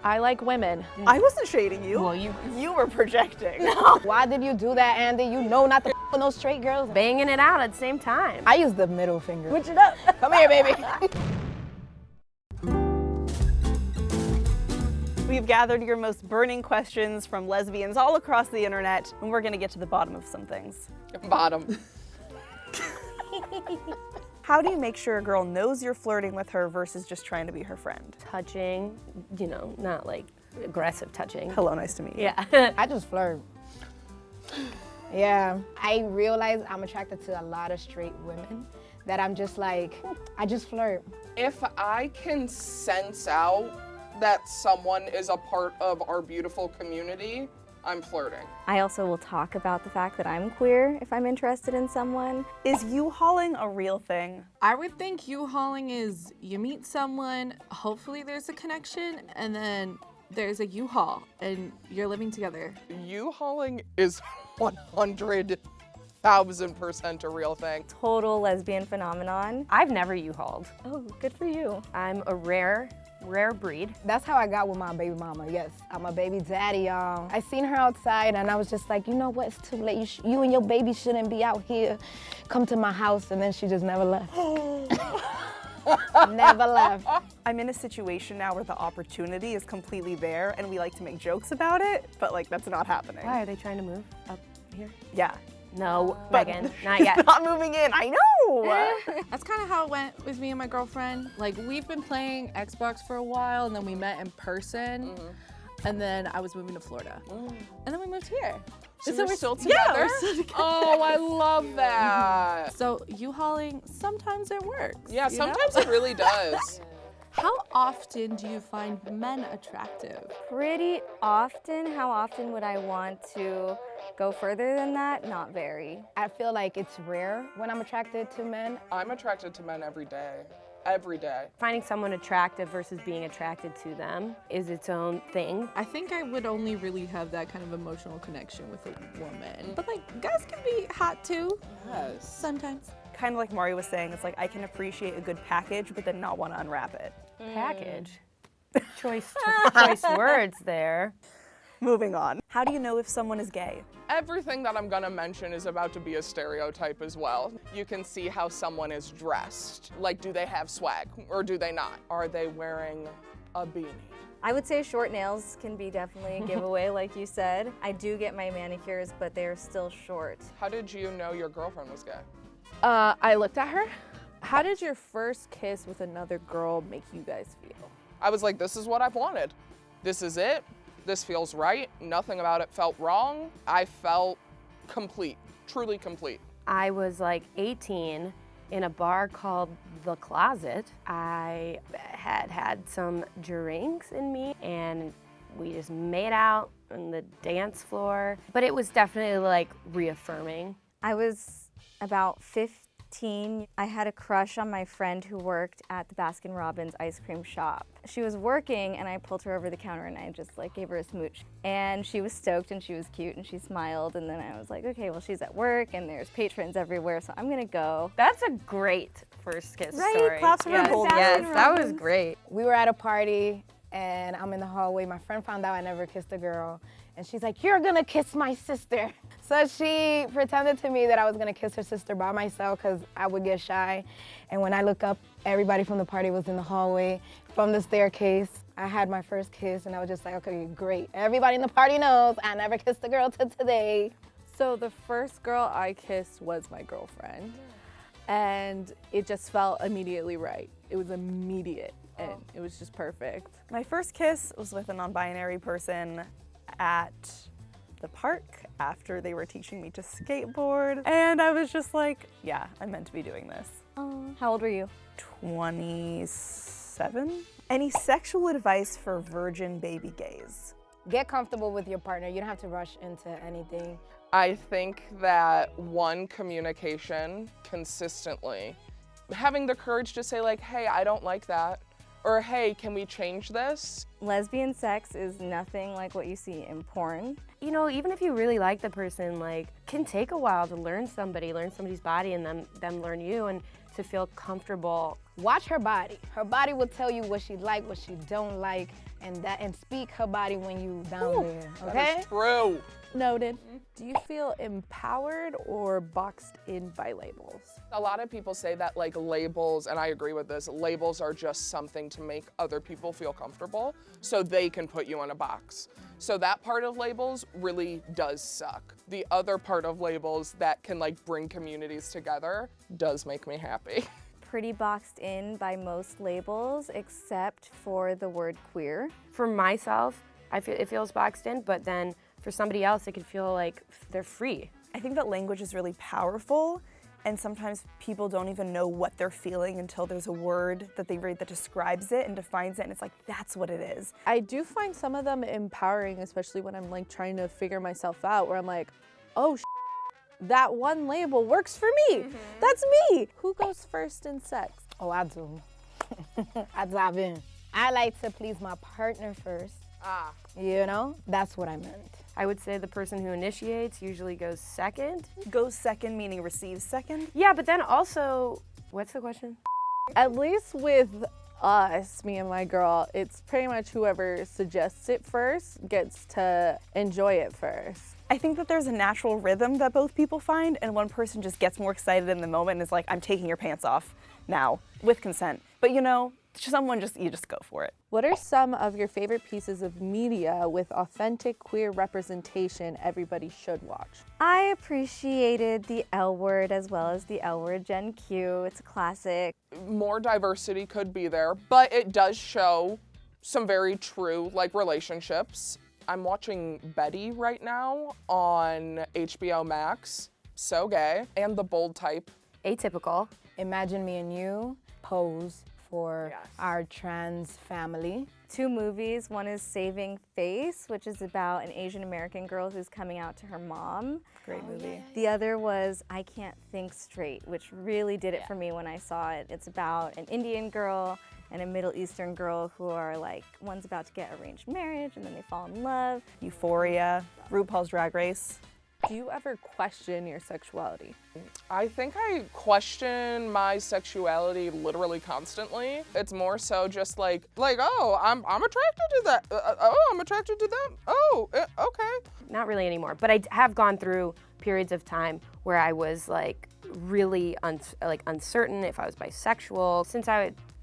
I like women. I wasn't shading you. Well, you were projecting. Why did you do that, Andy? You know not to with no straight girls. banging it out at the same time. I use the middle finger. Switch it up. Come here, baby. We've gathered your most burning questions from lesbians all across the internet, and we're gonna get to the bottom of some things. Bottom. How do you make sure a girl knows you're flirting with her versus just trying to be her friend? Touching, you know, not like aggressive touching. Hello, nice to meet you. Yeah. I just flirt. Yeah. I realize I'm attracted to a lot of straight women that I'm just like, I just flirt. If I can sense out that someone is a part of our beautiful community, I'm flirting. I also will talk about the fact that I'm queer if I'm interested in someone. Is U-hauling a real thing? I would think U-hauling is you meet someone, hopefully there's a connection, and then there's a U-haul and you're living together. U-hauling is 100,000% a real thing. Total lesbian phenomenon. I've never U-hauled. Oh, good for you. I'm a rare breed. That's how I got with my baby mama. Yes, I'm a baby daddy, y'all. I seen her outside and I was just like, you know what, it's too late. You and your baby shouldn't be out here. Come to my house. And then she just never left. Never left. I'm in a situation now where the opportunity is completely there and we like to make jokes about it, but like that's not happening. Why, are they trying to move up here? Yeah. No, But Megan, not yet. not moving in, I know! That's kind of how it went with me and my girlfriend. Like, we've been playing Xbox for a while, and then we met in person, and then I was moving to Florida. And then we moved here. So we're we're still yeah, together? we're still together. Oh, I love that. So U-hauling, sometimes it works. Yeah, you know? sometimes it really does. How often do you find men attractive? Pretty often. How often would I want to go further than that? Not very. I feel like it's rare when I'm attracted to men. I'm attracted to men every day. Every day. Finding someone attractive versus being attracted to them is its own thing. I think I would only really have that kind of emotional connection with a woman. But like, guys can be hot too. Yes. Sometimes. Kind of like Mario was saying, it's like I can appreciate a good package, but then not want to unwrap it. Package. Choice words there. Moving on. How do you know if someone is gay? Everything that I'm gonna mention is about to be a stereotype as well. You can see how someone is dressed. Like, do they have swag or do they not? Are they wearing a beanie? I would say short nails can be definitely a giveaway, like you said. I do get my manicures, but they're still short. How did you know your girlfriend was gay? I looked at her. How did your first kiss with another girl make you guys feel? I was like, this is what I've wanted. This is it. This feels right. Nothing about it felt wrong. I felt complete, truly complete. I was like 18 in a bar called The Closet. I had some drinks in me and we just made out on the dance floor. But it was definitely like reaffirming. I was about 15. I had a crush on my friend who worked at the Baskin-Robbins ice cream shop. She was working and I pulled her over the counter and I just like gave her a smooch. And she was stoked and she was cute and she smiled, and then I was like, okay, well, she's at work and there's patrons everywhere, so I'm gonna go. That's a great first kiss Right? story. Claps for her boldness. Yes, that was Baskin-Robbins. great. We were at a party and I'm in the hallway. My friend found out I never kissed a girl. And she's like, you're gonna kiss my sister. So she pretended to me that I was gonna kiss her sister by myself because I would get shy. And when I look up, everybody from the party was in the hallway from the staircase. I had my first kiss and I was just like, okay, great. Everybody in the party knows I never kissed a girl till today. So the first girl I kissed was my girlfriend. And it just felt immediately right. It was immediate and it was just perfect. My first kiss was with a non-binary person at the park after they were teaching me to skateboard. And I was just like, yeah, I'm meant to be doing this. How old were you? 27? Any sexual advice for virgin baby gays? Get comfortable with your partner. You don't have to rush into anything. I think that communication consistently, having the courage to say like, hey, I don't like that. Or hey, can we change this? Lesbian sex is nothing like what you see in porn. You know, even if you really like the person, like, it can take a while to learn somebody's body, and them learn you, and to feel comfortable. Watch her body. Her body will tell you what she like, what she don't like, and speak her body when you down there, okay? That is true. Noted. Do you feel empowered or boxed in by labels? A lot of people say that like labels, and I agree with this, labels are just something to make other people feel comfortable so they can put you in a box. So that part of labels really does suck. The other part of labels that can like bring communities together does make me happy. Pretty boxed in by most labels except for the word queer. For myself, I feel it feels boxed in, but then for somebody else, it could feel like they're free. I think that language is really powerful, and sometimes people don't even know what they're feeling until there's a word that they read that describes it and defines it, and it's like, that's what it is. I do find some of them empowering, especially when I'm like trying to figure myself out, where I'm like, oh, that one label works for me. That's me. Who goes first in sex? Oh, I do. I dive in. I like to please my partner first. You know, that's what I meant. I would say the person who initiates usually goes second. Goes second, meaning receives second. Yeah, but then also, what's the question? At least with us, me and my girl, it's pretty much whoever suggests it first gets to enjoy it first. I think that there's a natural rhythm that both people find, and one person just gets more excited in the moment and is like, I'm taking your pants off now, with consent. But you know, you just go for it. What are some of your favorite pieces of media with authentic queer representation everybody should watch? I appreciated the L Word as well as the L Word Gen Q. It's a classic. More diversity could be there, but it does show some very true like relationships. I'm watching Betty right now on HBO Max, so gay, and The Bold Type. Atypical. Imagine Me and You, Pose for our trans family. 2 movies. One is Saving Face, which is about an Asian American girl who's coming out to her mom. Great movie. The other was I Can't Think Straight, which really did it for me when I saw it. It's about an Indian girl and a Middle Eastern girl who are like, one's about to get arranged marriage and then they fall in love. Euphoria, RuPaul's Drag Race. Do you ever question your sexuality? I think I question my sexuality literally constantly. It's more so just like oh, I'm attracted to that. Oh, I'm attracted to them. Oh, okay. Not really anymore, but I have gone through periods of time where I was like really uncertain if I was bisexual. Since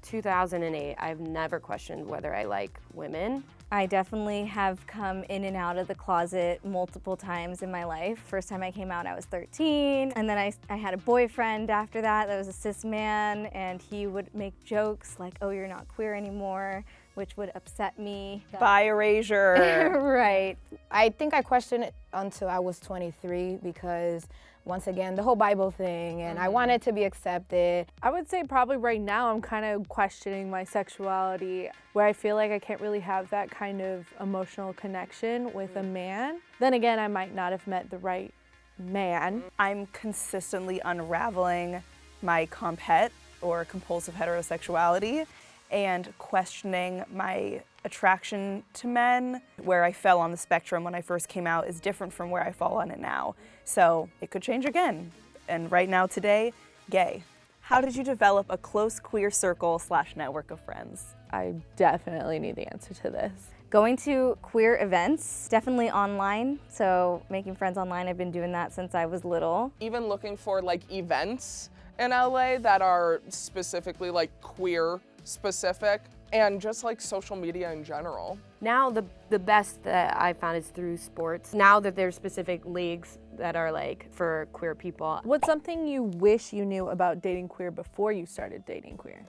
2008, I've never questioned whether I like women. I definitely have come in and out of the closet multiple times in my life. First time I came out, I was 13, and then I had a boyfriend after that was a cis man, and he would make jokes like, oh, you're not queer anymore, which would upset me. Bi erasure. Right. I think I questioned it until I was 23 because, once again, the whole Bible thing, and I wanted to be accepted. I would say probably right now I'm kind of questioning my sexuality, where I feel like I can't really have that kind of emotional connection with a man. Then again, I might not have met the right man. I'm consistently unraveling my compet or compulsive heterosexuality and questioning my attraction to men. Where I fell on the spectrum when I first came out is different from where I fall on it now. So it could change again. And right now, today, gay. How did you develop a close queer circle / network of friends? I definitely need the answer to this. Going to queer events, definitely online. So making friends online, I've been doing that since I was little. Even looking for like events in LA that are specifically like queer specific, and just like social media in general. Now the best that I found is through sports. Now that there's specific leagues that are like for queer people. What's something you wish you knew about dating queer before you started dating queer?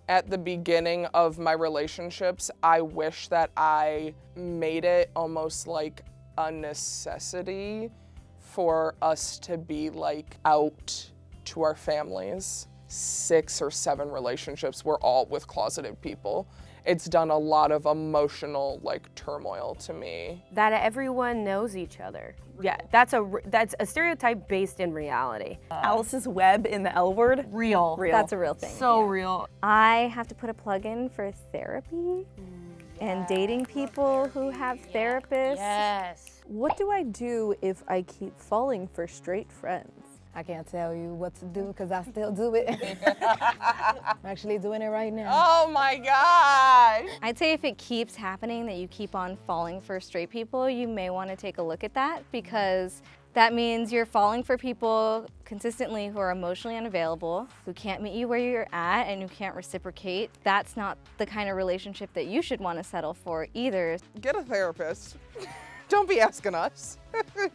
At the beginning of my relationships, I wish that I made it almost like a necessity for us to be like out to our families. 6 or 7 relationships were all with closeted people. it's done a lot of emotional like turmoil to me. That everyone knows each other. Yeah, that's a stereotype based in reality. Alice's web in the L word. Real. That's a real thing. So real. I have to put a plug in for therapy and dating people who have therapists. Yes. What do I do if I keep falling for straight friends? I can't tell you what to do because I still do it. I'm actually doing it right now. Oh my gosh! I'd say if it keeps happening that you keep on falling for straight people, you may want to take a look at that, because that means you're falling for people consistently who are emotionally unavailable, who can't meet you where you're at, and who can't reciprocate. That's not the kind of relationship that you should want to settle for either. Get a therapist. Don't be asking us.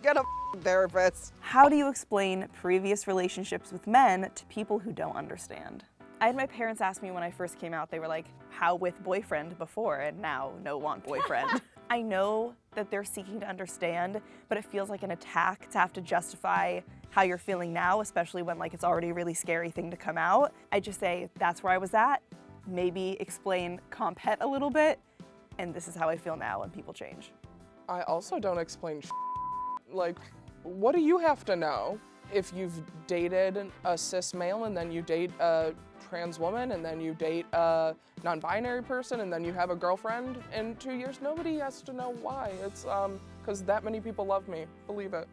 Get a therapist. How do you explain previous relationships with men to people who don't understand? I had my parents ask me when I first came out, they were like, how with boyfriend before and now no want boyfriend. I know that they're seeking to understand, but it feels like an attack to have to justify how you're feeling now, especially when like it's already a really scary thing to come out. I just say, that's where I was at. Maybe explain comp het a little bit, and this is how I feel now, and people change. I also don't explain like, what do you have to know? If you've dated a cis male and then you date a trans woman and then you date a non-binary person and then you have a girlfriend in 2 years, nobody has to know why. It's because that many people love me, believe it.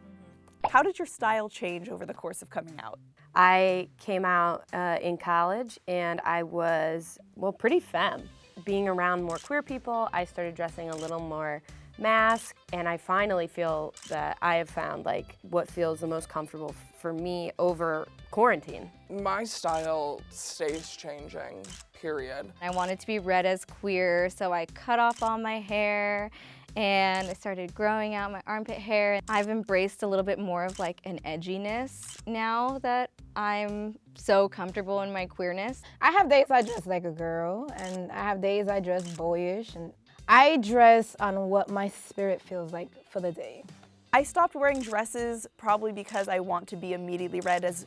How did your style change over the course of coming out? I came out in college and I was, well, pretty femme. Being around more queer people, I started dressing a little more mask, and I finally feel that I have found like what feels the most comfortable for me over quarantine. My style stays changing, period. I wanted to be read as queer, so I cut off all my hair and I started growing out my armpit hair. I've embraced a little bit more of like an edginess now that I'm so comfortable in my queerness. I have days I dress like a girl, and I have days I dress boyish, and I dress on what my spirit feels like for the day. I stopped wearing dresses probably because I want to be immediately read as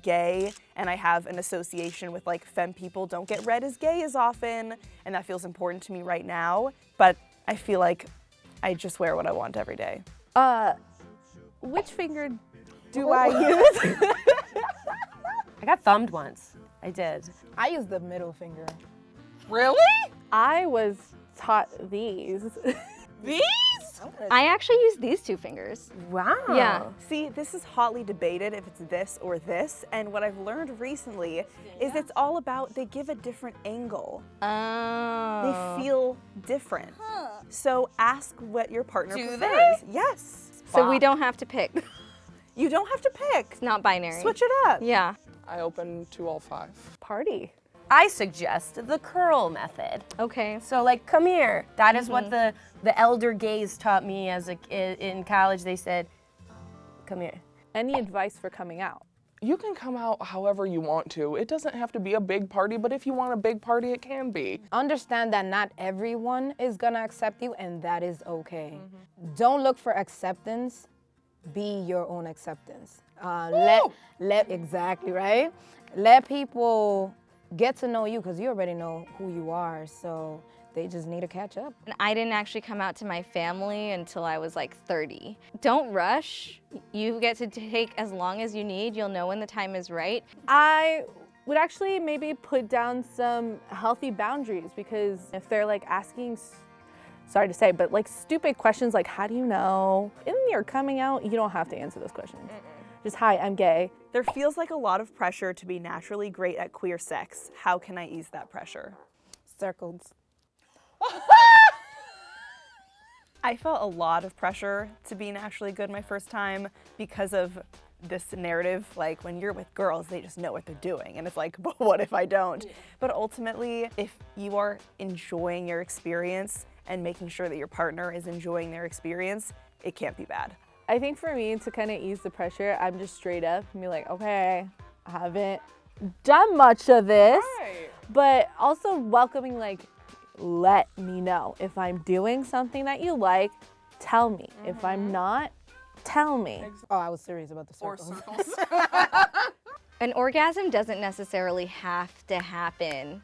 gay, and I have an association with like femme people don't get read as gay as often, and that feels important to me right now. But I feel like I just wear what I want every day. Which finger do I use? I got thumbed once. I did. I use the middle finger. Really? I was taught these. These? I actually use these two fingers. Wow. Yeah. See, this is hotly debated if it's this or this, and what I've learned recently is it's all about they give a different angle. Oh. They feel different. So ask what your partner Do prefers. Yes. So we don't have to pick. You don't have to pick. It's not binary. Switch it up. Yeah. I open to all 5. Party. I suggest the curl method. Okay. So like, come here. That is what the elder gays taught me as in college. They said, come here. Any advice for coming out? You can come out however you want to. It doesn't have to be a big party, but if you want a big party, it can be. Understand that not everyone is gonna accept you, and that is okay. Don't look for acceptance. Be your own acceptance. Exactly, right? Let people get to know you, because you already know who you are, so they just need to catch up. And I didn't actually come out to my family until I was like 30. Don't rush. You get to take as long as you need. You'll know when the time is right. I would actually maybe put down some healthy boundaries, because if they're like asking, sorry to say, but like stupid questions like, how do you know? In your coming out, you don't have to answer those questions. Just, hi, I'm gay. There feels like a lot of pressure to be naturally great at queer sex. How can I ease that pressure? Circles. I felt a lot of pressure to be naturally good my first time because of this narrative, like when you're with girls, they just know what they're doing. And it's like, but what if I don't? But ultimately, if you are enjoying your experience and making sure that your partner is enjoying their experience, it can't be bad. I think for me, to kind of ease the pressure, I'm just straight up and be like, okay, I haven't done much of this, but also welcoming, like, let me know. If I'm doing something that you like, tell me. If I'm not, tell me. Oh, I was serious about the circles. Or circles. An orgasm doesn't necessarily have to happen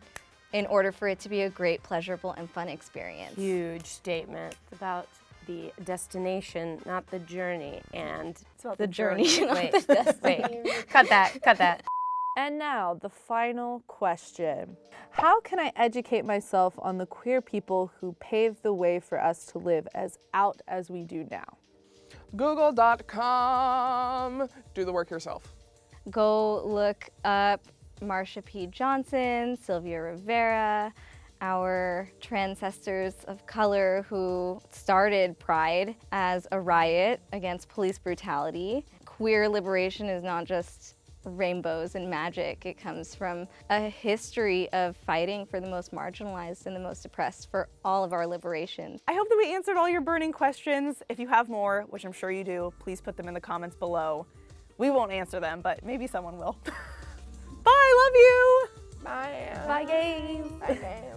in order for it to be a great, pleasurable, and fun experience. Huge statement. It's about the destination, not the journey. And It's about the journey, not wait, the destination. wait, cut that. And now, the final question. How can I educate myself on the queer people who paved the way for us to live as out as we do now? Google.com. Do the work yourself. Go look up Marsha P. Johnson, Sylvia Rivera, our ancestors of color who started Pride as a riot against police brutality. Queer liberation is not just rainbows and magic. It comes from a history of fighting for the most marginalized and the most oppressed for all of our liberation. I hope that we answered all your burning questions. If you have more, which I'm sure you do, please put them in the comments below. We won't answer them, but maybe someone will. Bye, love you! Bye. Bye, gays. Bye, gays.